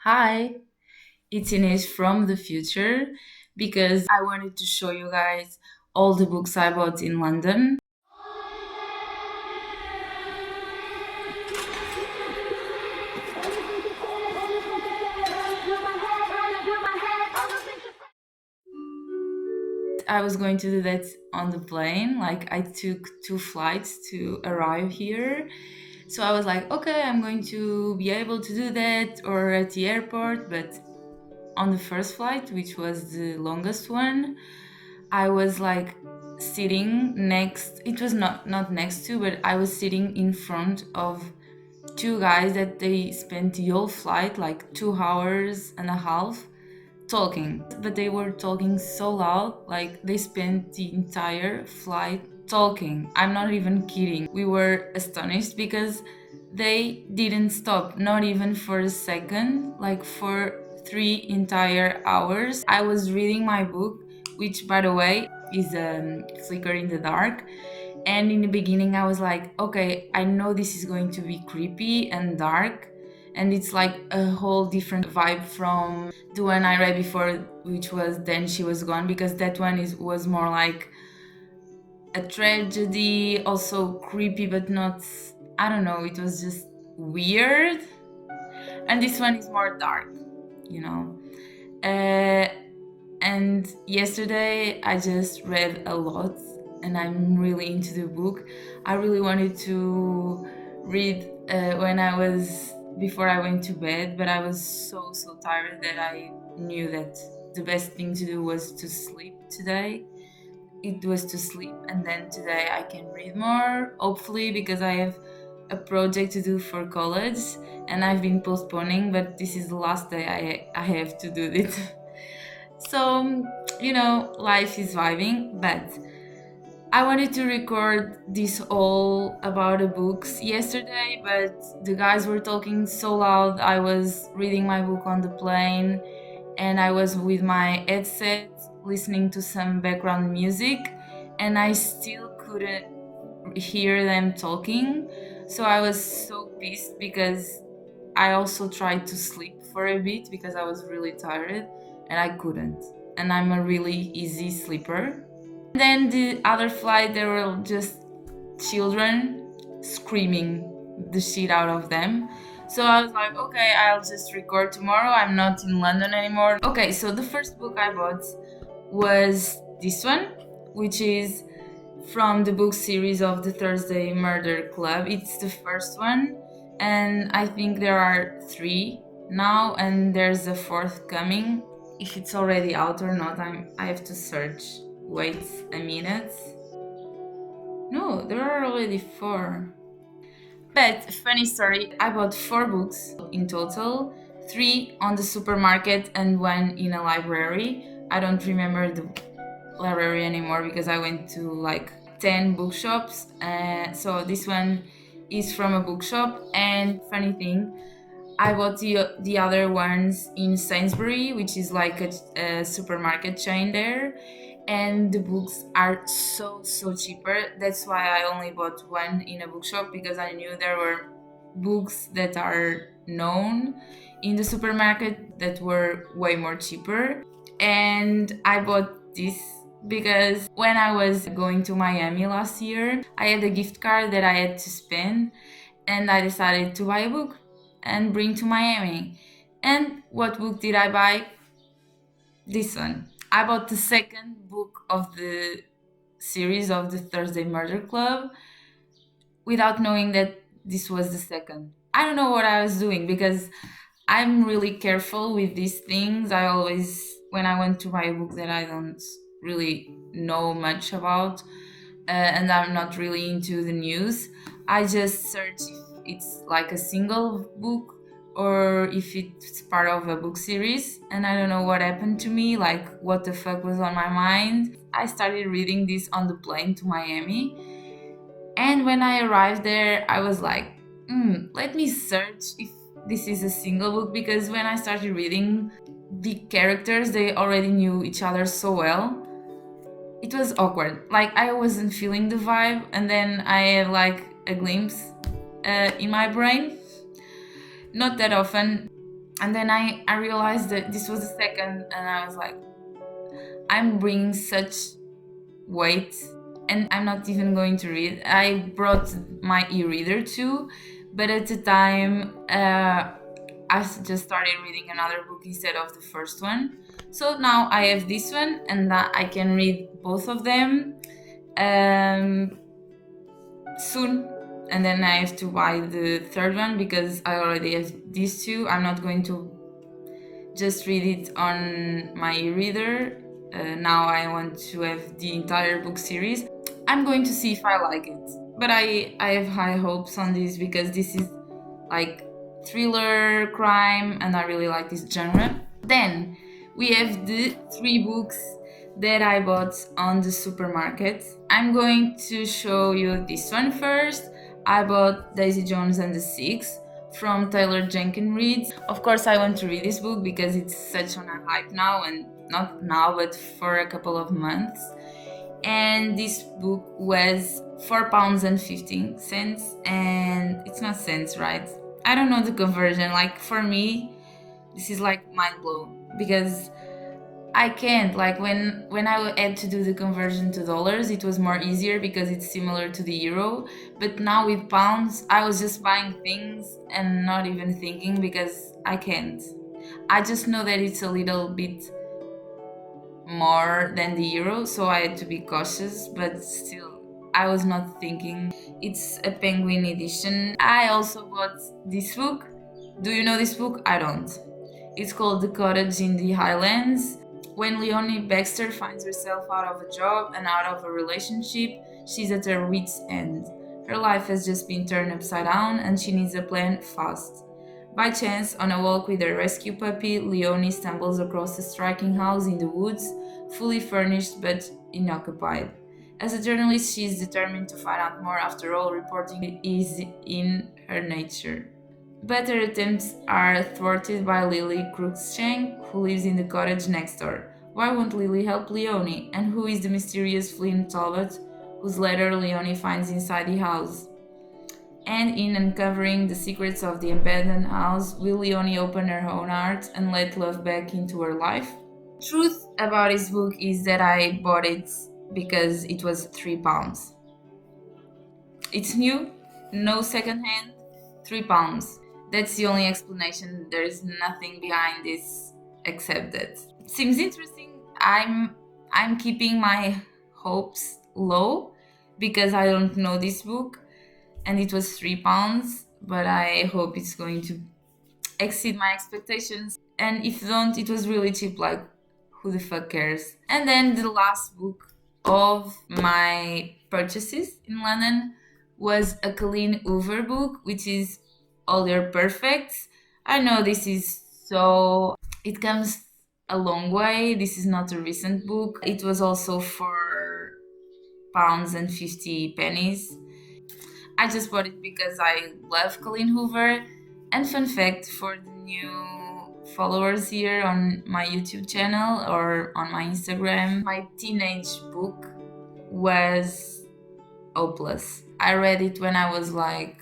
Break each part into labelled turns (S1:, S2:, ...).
S1: Hi, it's Ines from the future because I wanted to show you guys all the books I bought in London. I was going to do that on the plane. Like, I took two flights to arrive here. So I was like, okay, I'm going to be able to do that or at the airport. But on the first flight, which was the longest one, I was like sitting next, it was not next to, but I was sitting in front of two guys that they spent the whole flight, like 2 hours and a half, talking. But they were talking so loud, like they spent the entire flight talking. I'm not even kidding. We were astonished because they didn't stop, not even for a second, like for 3 entire hours. I was reading my book, which, by the way, is Flicker in the Dark. And in the beginning, I was like, okay, I know this is going to be creepy and dark. And it's like a whole different vibe from the one I read before, which was Then She Was Gone, because that one was more like a tragedy, also creepy, but not, I don't know, it was just weird. And this one is more dark, you know. Uh, and yesterday I just read a lot and I'm really into the book. I really wanted to read when I was before I went to bed, but I was so tired that I knew that the best thing to do was to sleep today. It was to sleep, and then today I can read more, hopefully, because I have a project to do for college and I've been postponing, but this is the last day I have to do it. So, life is vibing, but I wanted to record this all about the books yesterday, but the guys were talking so loud. I was reading my book on the plane and I was with my headset listening to some background music, and I still couldn't hear them talking. So I was so pissed because I also tried to sleep for a bit because I was really tired and I couldn't. And I'm a really easy sleeper. And then the other flight, there were just children screaming the shit out of them. So I was like, okay, I'll just record tomorrow. I'm not in London anymore. Okay, so the first book I bought was this one, which is from the book series of the Thursday Murder Club. It's the first one, and I think there are three now, and there's a fourth coming. If it's already out or not, I have to search. Wait a minute. No, there are already four. But funny story, I bought four books in total, three on the supermarket and one in a library. I don't remember the library anymore because I went to like 10 bookshops. So this one is from a bookshop. And funny thing, I bought the other ones in Sainsbury, which is like a supermarket chain there. And the books are so cheaper. That's why I only bought one in a bookshop, because I knew there were books that are known in the supermarket that were way more cheaper. And I bought this because when I was going to Miami last year, I had a gift card that I had to spend, and I decided to buy a book and bring to Miami. And what book did I buy? This one. I bought the second book of the series of the Thursday Murder Club without knowing that this was the second. I don't know what I was doing because I'm really careful with these things. I always, when I want to buy a book that I don't really know much about, and I'm not really into the news, I just search if it's like a single book or if it's part of a book series. And I don't know what happened to me, like what the fuck was on my mind. I started reading this on the plane to Miami, and when I arrived there, I was like, let me search if this is a single book, because when I started reading, the characters, they already knew each other so well. It was awkward. Like, I wasn't feeling the vibe, and then I had like a glimpse in my brain. Not that often. And then I realized that this was the second, and I was like, I'm bringing such weight, and I'm not even going to read. I brought my e-reader too, but at the time, just started reading another book instead of the first one. So now I have this one, and that I can read both of them um, soon. And then I have to buy the third one because I already have these two. I'm not going to just read it on my e-reader. Now I want to have the entire book series. I'm going to see if I like it. But I have high hopes on this because this is like thriller, crime, and I really like this genre. Then we have the three books that I bought on the supermarket. I'm going to show you this one first. I bought Daisy Jones and the Six from Taylor Jenkins Reid. Of course, I want to read this book because it's such on a hype now, and not now, but for a couple of months. And this book was £4.15, and it's not cents, right? I don't know the conversion. Like for me, this is like mind blown because I can't. Like when I had to do the conversion to dollars, it was more easier because it's similar to the euro. But now with pounds, I was just buying things and not even thinking because I can't. I just know that it's a little bit more than the euro, so I had to be cautious, but still, I was not thinking. It's a Penguin edition. I also bought this book. Do you know this book? I don't. It's called The Cottage in the Highlands. When Leonie Baxter finds herself out of a job and out of a relationship, she's at her wit's end. Her life has just been turned upside down and she needs a plan fast. By chance, on a walk with her rescue puppy, Leonie stumbles across a striking house in the woods, fully furnished but unoccupied. As a journalist, she is determined to find out more. After all, reporting is in her nature. But her attempts are thwarted by Lily Cruikshank, who lives in the cottage next door. Why won't Lily help Leonie? And who is the mysterious Flynn Talbot, whose letter Leonie finds inside the house? And in uncovering the secrets of the abandoned house, will Leonie open her own heart and let love back into her life? Truth about this book is that I bought it because it was £3. It's new, no second hand, £3. That's the only explanation. There is nothing behind this except that. It seems interesting. I'm keeping my hopes low because I don't know this book and it was £3, but I hope it's going to exceed my expectations. And if don't, it was really cheap, like who the fuck cares? And then the last book of my purchases in London was a Colleen Hoover book, which is All Your Perfects. I know this is so, it comes a long way. This is not a recent book. It was also for pounds and 50 pennies. I just bought it because I love Colleen Hoover. And fun fact for the new followers here on my YouTube channel or on my Instagram, my teenage book was Hopeless. I read it when I was like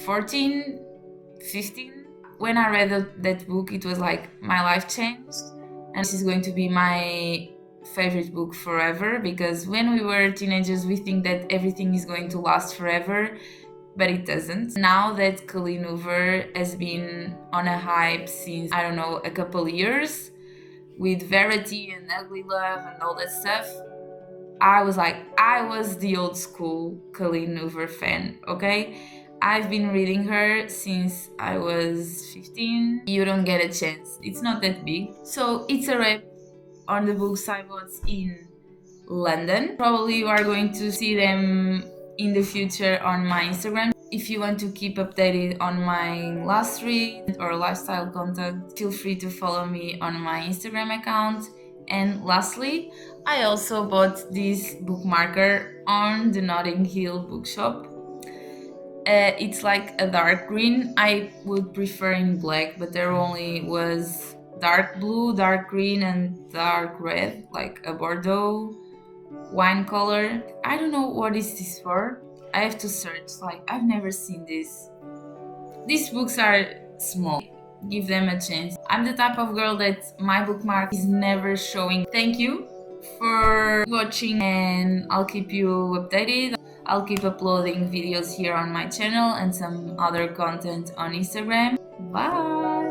S1: 14, 15. When I read that book, it was like my life changed. And this is going to be my favorite book forever because when we were teenagers, we think that everything is going to last forever, but it doesn't. Now that Colleen Hoover has been on a hype since, I don't know, a couple years with Verity and Ugly Love and all that stuff, I was the old school Colleen Hoover fan, okay? I've been reading her since I was 15. You don't get a chance. It's not that big. So it's a wrap on the books I bought in London. Probably you are going to see them in the future on my Instagram. If you want to keep updated on my last read or lifestyle content, feel free to follow me on my Instagram account. And lastly, I also bought this bookmarker on the Notting Hill bookshop. It's like a dark green. I would prefer in black, but there only was dark blue, dark green, and dark red, like a Bordeaux wine color. I don't know what is this for. I have to search. Like I've never seen this. These books are small. give them a chance. I'm the type of girl that my bookmark is never showing. Thank you for watching, and I'll keep you updated. I'll keep uploading videos here on my channel and some other content on Instagram. Bye!